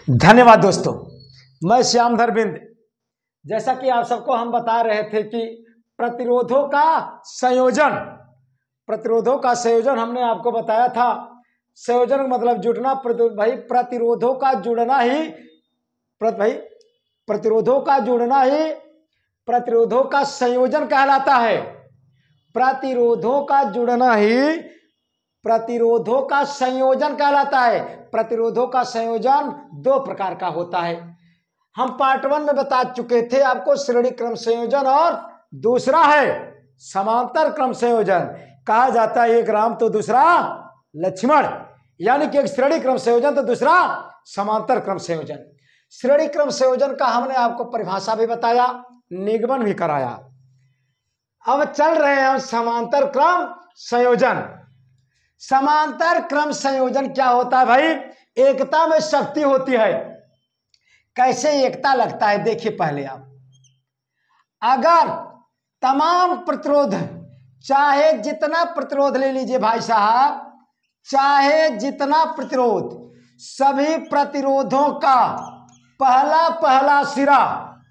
धन्यवाद दोस्तों। मैं श्याम धरबिंद। जैसा कि आप सबको हम बता रहे थे कि प्रतिरोधों का संयोजन हमने आपको बताया था। संयोजन का मतलब जुड़ना। प्रतिरोधों का जुड़ना ही प्रतिरोधों का संयोजन कहलाता है। प्रतिरोधों का जुड़ना ही प्रतिरोधों का संयोजन कहलाता है। प्रतिरोधों का संयोजन दो प्रकार का होता है। हम पार्ट 1 में बता चुके थे आपको श्रेणी क्रम संयोजन, और दूसरा है समांतर क्रम संयोजन। कहा जाता है एक राम तो दूसरा लक्ष्मण, यानी कि एक श्रेणी क्रम संयोजन तो दूसरा समांतर क्रम संयोजन। श्रेणी क्रम संयोजन का हमने आपको परिभाषा भी बताया, निगमन भी कराया। अब चल रहे हैं हम समांतर क्रम संयोजन। समांतर क्रम संयोजन क्या होता है भाई? एकता में शक्ति होती है। कैसे एकता लगता है देखिए पहले आप। अगर तमाम प्रतिरोध, चाहे जितना प्रतिरोध ले लीजिए भाई साहब, चाहे जितना प्रतिरोध, सभी प्रतिरोधों का पहला सिरा,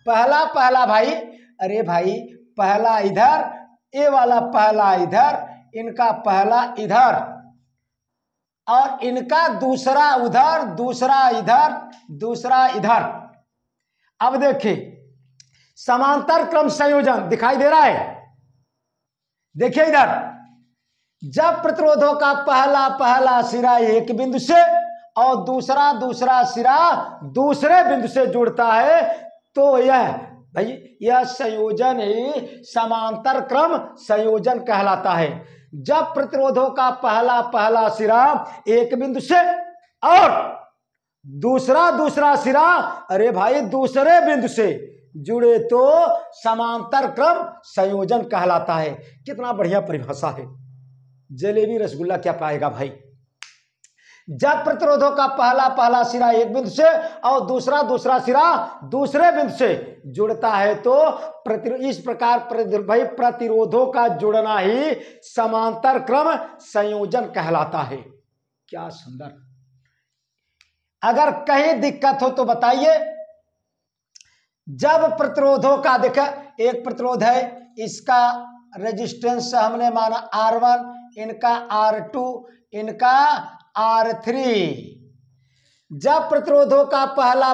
पहला भाई, अरे भाई पहला इधर, ये वाला पहला इधर, इनका पहला इधर और इनका दूसरा उधर, दूसरा इधर, दूसरा इधर। अब देखिए समांतर क्रम संयोजन दिखाई दे रहा है। देखिए इधर, जब प्रतिरोधों का पहला सिरा एक बिंदु से और दूसरा सिरा दूसरे बिंदु से जुड़ता है तो यह संयोजन ही समांतर क्रम संयोजन कहलाता है। जब प्रतिरोधों का पहला सिरा एक बिंदु से और दूसरा सिरा, अरे भाई दूसरे बिंदु से जुड़े तो समांतर क्रम संयोजन कहलाता है। कितना बढ़िया परिभाषा है। जलेबी रसगुल्ला क्या पाएगा भाई? जब प्रतिरोधों का पहला सिरा एक बिंदु से और दूसरा सिरा दूसरे बिंदु से जुड़ता है तो इस प्रकार प्रतिरोधों का जुड़ना ही समांतर क्रम संयोजन कहलाता है। क्या सुंदर। अगर कहीं दिक्कत हो तो बताइए। जब प्रतिरोधों का देखा, एक प्रतिरोध है, इसका रेजिस्टेंस हमने माना R1, इनका R2, इनका R3। जब प्रतिरोधों का पहला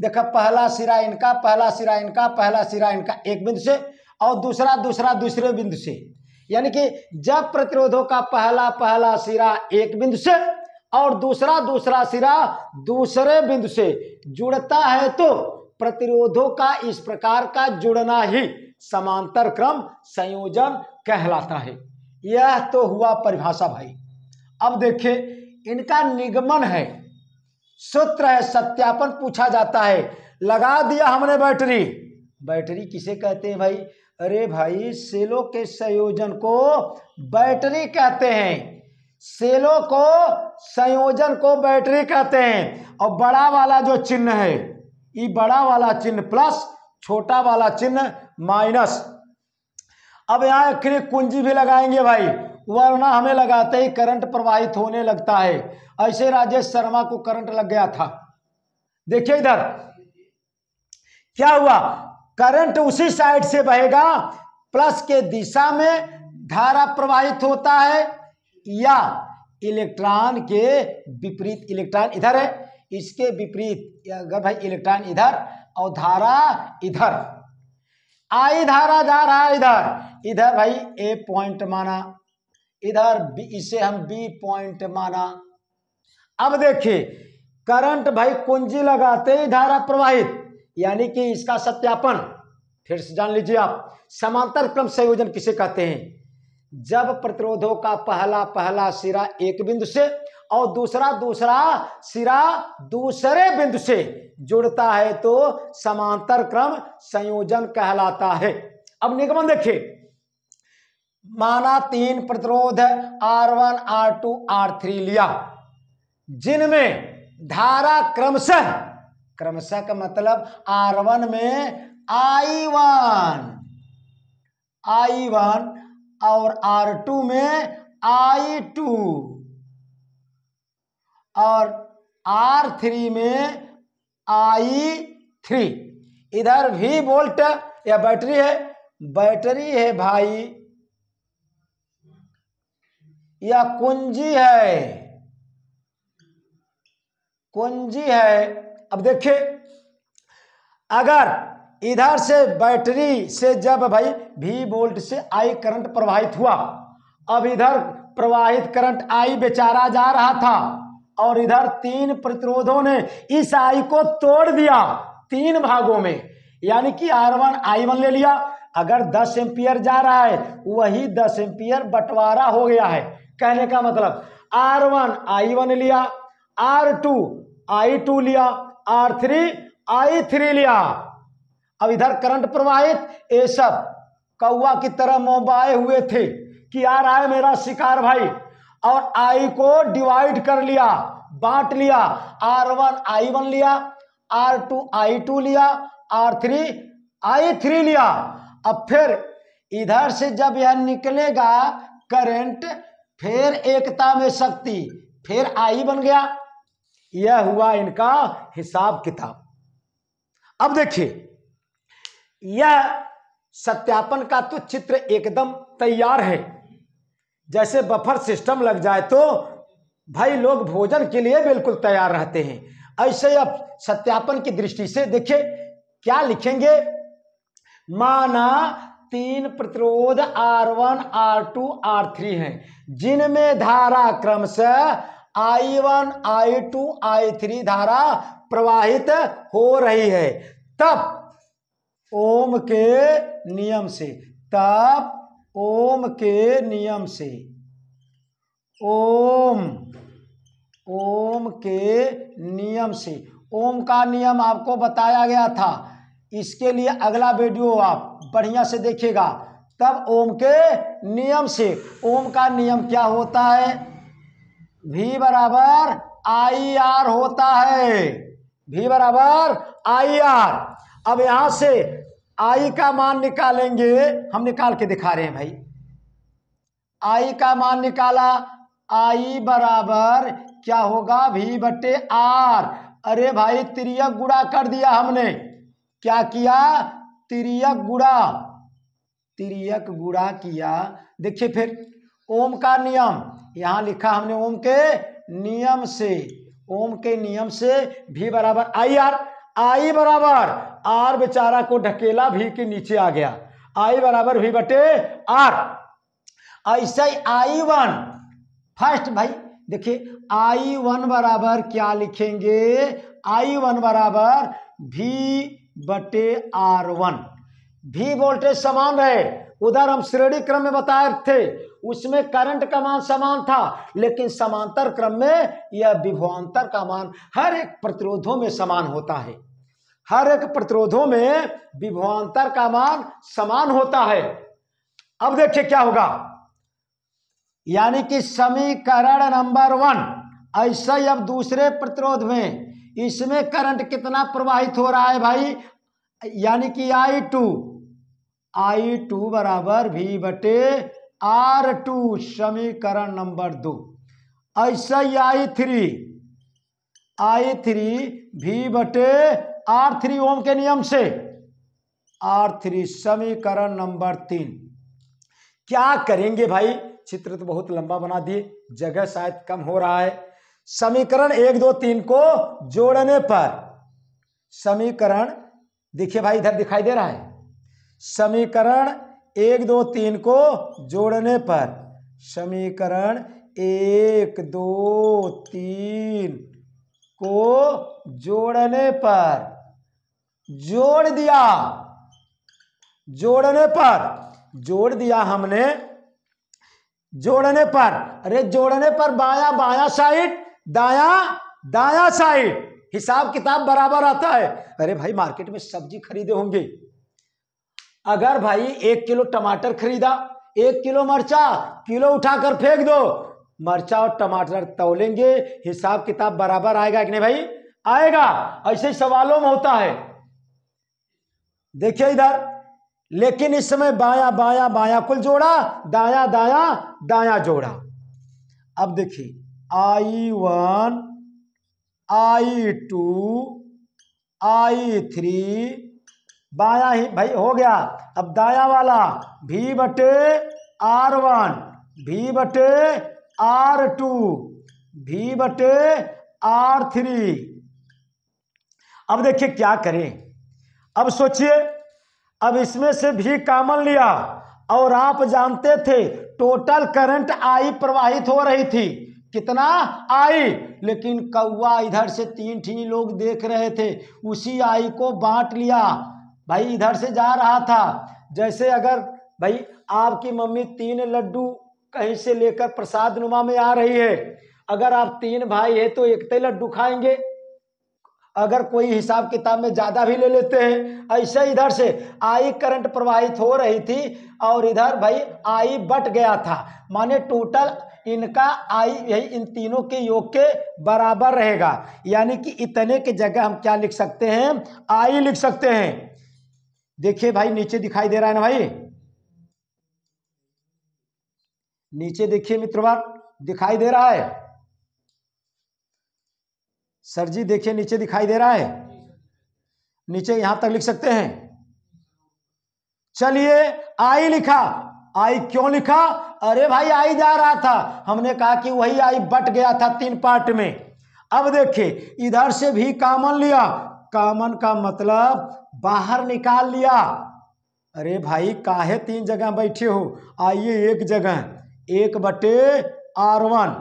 देखा, पहला सिरा इनका, पहला सिरा इनका, पहला सिरा इनका एक बिंदु से और दूसरा दूसरे बिंदु से, यानी कि जब प्रतिरोधों का पहला सिरा एक बिंदु से और दूसरा सिरा दूसरे बिंदु से जुड़ता है तो प्रतिरोधों का इस प्रकार का जुड़ना ही समांतर क्रम संयोजन कहलाता है। यह तो हुआ परिभाषा भाई। अब देखिए इनका निगमन है, सूत्र है, सत्यापन पूछा जाता है। लगा दिया हमने बैटरी। बैटरी किसे कहते हैं भाई? अरे भाई सेलों के संयोजन को बैटरी कहते हैं। सेलों को संयोजन को बैटरी कहते हैं। और बड़ा वाला जो चिन्ह है, ये बड़ा वाला चिन्ह प्लस, छोटा वाला चिन्ह माइनस। अब यहाँ आखिरी कुंजी भी लगाएंगे भाई, वरना हमें लगाते ही करंट प्रवाहित होने लगता है। ऐसे राजेश शर्मा को करंट लग गया था। देखिए इधर क्या हुआ, करंट उसी साइड से बहेगा, प्लस के दिशा में धारा प्रवाहित होता है, या इलेक्ट्रॉन के विपरीत, इलेक्ट्रॉन इधर है, इसके विपरीत अगर भाई इलेक्ट्रॉन इधर और धारा इधर, आई धारा जा रहा है इधर भाई ए पॉइंट माना, इधर बी, इसे हम बी पॉइंट माना। अब देखिए करंट भाई कुंजी लगाते ही धारा प्रवाहित, यानी कि इसका सत्यापन फिर से जान लीजिए आप। समांतर क्रम संयोजन किसे कहते हैं? जब प्रतिरोधों का पहला सिरा एक बिंदु से और दूसरा सिरा दूसरे बिंदु से जुड़ता है तो समांतर क्रम संयोजन कहलाता है। अब निगमन देखिए, माना 3 प्रतिरोध R1, R2, R3 लिया, जिनमें धारा क्रमशः का मतलब R1 में I1 और R2 में I2 और R3 में I3। इधर V वोल्ट या बैटरी है, बैटरी है भाई या कुंजी है, कुंजी है। अब देखिए, अगर इधर से बैटरी से जब भाई V वोल्ट से I करंट प्रवाहित हुआ, अब इधर प्रवाहित करंट I बेचारा जा रहा था और इधर 3 प्रतिरोधों ने इस I को तोड़ दिया 3 भागों में, यानी कि R1 I1 ले लिया। अगर 10 एम्पियर जा रहा है वही 10 एम्पियर बंटवारा हो गया है। कहने का मतलब R1 I1 लिया, R2 I2 लिया, R3 I3 लिया। अब इधर करंट प्रवाहित, ये सब कौवा की तरह मोबाए हुए थे कि आ रहा है मेरा शिकार भाई, और I को डिवाइड कर लिया, बांट लिया। R1 I1 लिया, R2 I2 लिया, R3 I3 लिया। अब फिर इधर से जब यह निकलेगा करंट, फिर एकता में शक्ति, फिर I बन गया। यह हुआ इनका हिसाब किताब। अब देखिए, यह सत्यापन का तो चित्र एकदम तैयार है। जैसे बफर सिस्टम लग जाए तो भाई लोग भोजन के लिए बिल्कुल तैयार रहते हैं, ऐसे अब सत्यापन की दृष्टि से देखिए क्या लिखेंगे। माना 3 प्रतिरोध R1 R2 R3 हैं, जिनमें धारा क्रमशः I1 I2 I3 धारा प्रवाहित हो रही है। तब ओम के नियम से, तब ओम के नियम से, ओम के नियम से, ओम का नियम आपको बताया गया था, इसके लिए अगला वीडियो आप बढ़िया से देखिएगा। तब ओम के नियम से, ओम का नियम क्या होता है? V बराबर IR होता है, V बराबर IR। अब यहां से I का मान निकालेंगे, हम निकाल के दिखा रहे हैं भाई। I का मान निकाला, I बराबर क्या होगा? V बटे R। अरे भाई तिर्यक गुणा कर दिया हमने, क्या किया? तिर्यक गुणा किया। देखिए फिर ओम का नियम यहां लिखा हमने, ओम के नियम से, ओम के नियम से V बराबर IR। I बराबर R बेचारा को ढकेला, V के नीचे आ गया, I बराबर V बटे R। ऐसा ही I1 फर्स्ट भाई देखिए, I1 बराबर क्या लिखेंगे? I1 बराबर V बटे R1। V वोल्टेज समान रहे, उधर हम श्रेणी क्रम में बताए थे, उसमें करंट का मान समान था, लेकिन समांतर क्रम में यह विभवांतर का मान हर एक प्रतिरोधों में समान होता है। हर एक प्रतिरोधों में विभवांतर का मान समान होता है। अब देखिए क्या होगा, यानी कि समीकरण नंबर 1, ऐसा ही अब दूसरे प्रतिरोध में, इसमें करंट कितना प्रवाहित हो रहा है भाई? यानी कि I2 बराबर V बटे R2, समीकरण नंबर 2। ऐसा ही I3 V बटे R3 ओम के नियम से, R3 समीकरण नंबर 3। क्या करेंगे भाई? चित्र तो बहुत लंबा बना दिए, जगह शायद कम हो रहा है। समीकरण 1 2 3 को जोड़ने पर, समीकरण देखिए भाई इधर दिखाई दे रहा है, समीकरण 1 2 3 को जोड़ने पर, समीकरण 1 2 3 को जोड़ने पर, जोड़ दिया, जोड़ दिया हमने, जोड़ने पर, अरे जोड़ने पर बायां साइड, दायां साइड, हिसाब किताब बराबर आता है। अरे भाई मार्केट में सब्जी खरीदे होंगे, अगर भाई 1 किलो टमाटर खरीदा, 1 किलो मर्चा, किलो उठाकर फेंक दो, मर्चा और टमाटर तौलेंगे, हिसाब किताब बराबर आएगा कि नहीं भाई? आएगा। ऐसे ही सवालों में होता है। देखिए इधर, लेकिन इस समय बायां कुल जोड़ा, दायां जोड़ा। अब देखिए I1 I2 I3, बायां ही भाई हो गया। अब दायां वाला V/R1 V/R2 V/R3। अब देखिए क्या करें। अब सोचिए, अब इसमें से भी कॉमन लिया और आप जानते थे टोटल करंट I प्रवाहित हो रही थी, कितना I, लेकिन कौवा इधर से तीन ठीक लोग देख रहे थे, उसी I को बांट लिया। भाई इधर से जा रहा था, जैसे अगर भाई आपकी मम्मी 3 लड्डू कहीं से लेकर प्रसाद नुमा में आ रही है, अगर आप 3 भाई है तो एक लड्डू खाएंगे, अगर कोई हिसाब किताब में ज्यादा भी ले लेते हैं। ऐसे इधर से आई करंट प्रवाहित हो रही थी और इधर भाई आई बट गया था, माने टोटल इनका आई यही इन तीनों के योग के बराबर रहेगा। यानी कि इतने के जगह हम क्या लिख सकते हैं, आई लिख सकते हैं। देखिए भाई नीचे दिखाई दे रहा है ना भाई, नीचे देखिए मित्रवार दिखाई दे रहा है। सर जी देखिए नीचे दिखाई दे रहा है, नीचे यहां तक लिख सकते हैं। चलिए आई लिखा, आई क्यों लिखा, अरे भाई आई जा रहा था, हमने कहा कि वही आई बट गया था 3 पार्ट में। अब देखिए इधर से भी कॉमन लिया, कॉमन का मतलब बाहर निकाल लिया। अरे भाई काहे 3 जगह बैठे हो, आइए एक जगह, 1/R1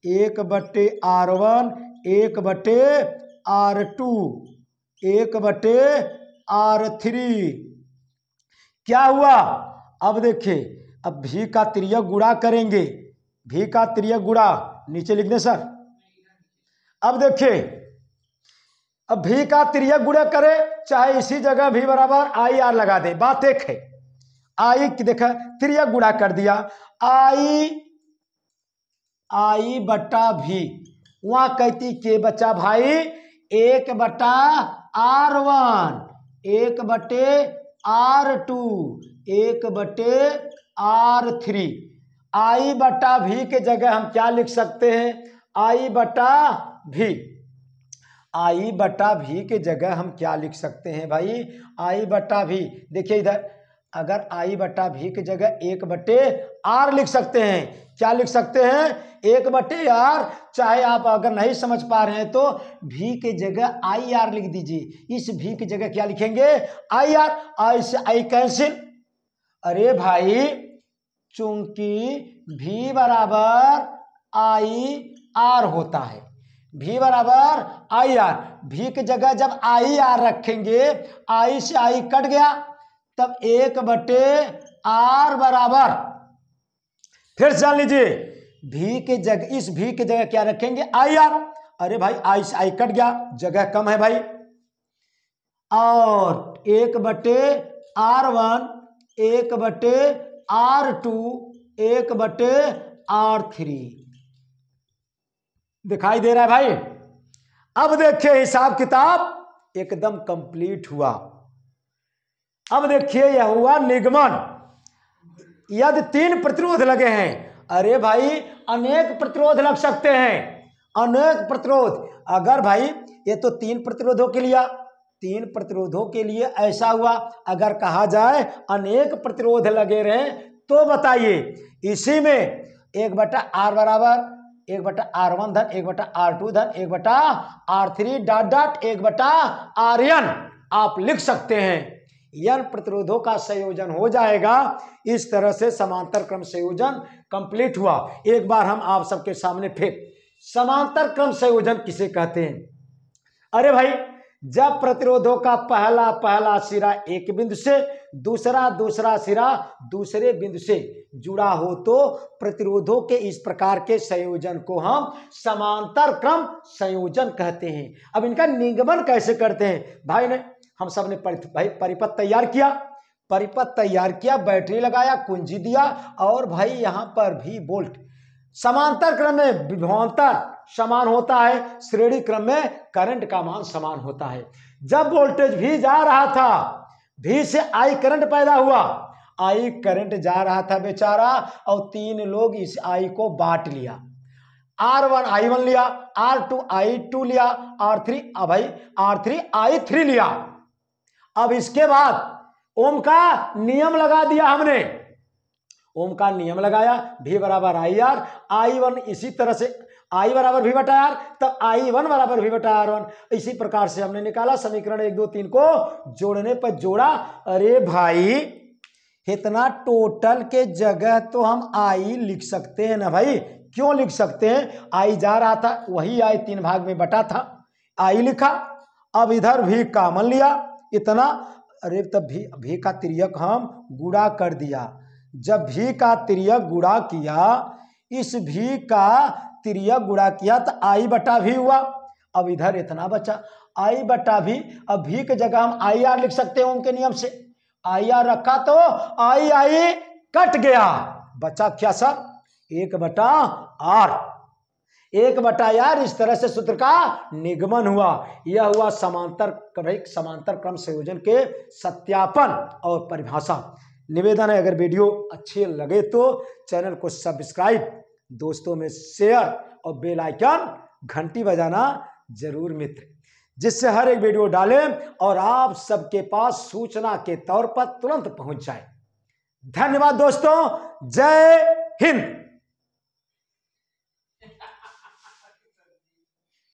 1/R1 1/R2 1/R3। क्या हुआ, अब देखिए, अब भी का तिर्यक गुणा करेंगे, भी का तिर्यक गुणा नीचे लिख दें सर। अब देखिए, अब भी का तिर्यक गुणा करें, चाहे इसी जगह भी बराबर आई आर लगा दे, बात एक है। आई देखा तिर्यक गुणा कर दिया, आई बटा भी, वहां कहती के बच्चा भाई 1/R1 1/R2 1/R3। आई बटा भी के जगह हम क्या लिख सकते हैं, आई बटा भी, आई बटा भी के जगह हम क्या लिख सकते हैं भाई, आई बटा भी। देखिए इधर अगर आई बटा भी की जगह 1/R लिख सकते हैं, क्या लिख सकते हैं 1/R। चाहे आप अगर नहीं समझ पा रहे हैं तो भी के जगह आई आर लिख दीजिए, इस भी की जगह क्या लिखेंगे आई आर, आई से आई कैंसिल। अरे भाई चूंकि भी बराबर आई आर होता है, भी बराबर आई आर, भी की जगह जब आई आर रखेंगे, आई से आई कट गया, तब 1/R बराबर, फिर जान लीजिए भी के जगह, इस भी के जगह क्या रखेंगे आई आर। अरे भाई आई से आई कट गया, जगह कम है भाई, और 1/R1 1/R2 1/R3 दिखाई दे रहा है भाई। अब देखिए हिसाब किताब एकदम कंप्लीट हुआ। अब देखिए यह हुआ निगमन, यदि 3 प्रतिरोध लगे हैं, अरे भाई अनेक प्रतिरोध लग सकते हैं, अनेक प्रतिरोध। अगर भाई ये तो 3 प्रतिरोधों के लिए, 3 प्रतिरोधों के लिए ऐसा हुआ, अगर कहा जाए अनेक प्रतिरोध लगे रहे तो बताइए, इसी में 1/R बराबर 1/R1 धन 1/R2 धन 1/R3 डॉट डॉट 1/RN आप लिख सकते हैं। n प्रतिरोधों का संयोजन हो जाएगा। इस तरह से समांतर क्रम संयोजन कंप्लीट हुआ। एक बार हम आप सबके सामने फिर समांतर क्रम संयोजन किसे कहते हैं। अरे भाई जब प्रतिरोधों का पहला सिरा एक बिंदु से, दूसरा सिरा दूसरे बिंदु से जुड़ा हो तो प्रतिरोधों के इस प्रकार के संयोजन को हम समांतर क्रम संयोजन कहते हैं। अब इनका निगमन कैसे करते हैं भाई ने, हम सब ने भाई परिपथ तैयार किया, बैटरी लगाया, कुंजी दिया, और भाई यहां पर भी वोल्ट। समांतर क्रम में विभवांतर समान होता है, श्रेणी क्रम में करंट का मान समान होता है। जब वोल्टेज भी जा रहा था, भी से आई करंट पैदा हुआ, आई करंट जा रहा था बेचारा, और 3 लोग इस आई को बांट लिया। R1 I1 लिया, R2 I2 लिया, R3 भाई R3 I3 लिया। अब इसके बाद ओम का नियम लगा दिया हमने, ओम का नियम लगाया, V बराबर IR, I1 इसी तरह से I बराबर V बटा R, तब I1 बराबर V बटा R1। इसी प्रकार से हमने निकाला समीकरण 1 2 3 को जोड़ने पर जोड़ा। अरे भाई इतना टोटल के जगह तो हम I लिख सकते हैं ना भाई, क्यों लिख सकते हैं? I जा रहा था, वही I 3 भाग में बटा था, I लिखा। अब इधर भी कॉमन लिया इतना, अरे तब भी का तिर्यक हम गुणा कर दिया। जब भी का तिर्यक गुणा किया, इस भी का तिर्यक गुणा किया तो I बटा भी हुआ। अब इधर इतना बचा I बटा भी, अब भी की जगह हम IR लिख सकते हैं उनके नियम से। IR रखा तो I कट गया, बचा क्या सर? 1 बटा R, 1 बटा R। इस तरह से सूत्र का निगमन हुआ। यह हुआ समांतर क्रम संयोजन के सत्यापन और परिभाषा। निवेदन है, अगर वीडियो अच्छे लगे तो चैनल को सब्सक्राइब, दोस्तों में शेयर और बेल आइकन घंटी बजाना जरूर मित्र, जिससे हर एक वीडियो डालें और आप सबके पास सूचना के तौर पर तुरंत पहुंच जाए। धन्यवाद दोस्तों, जय हिंद।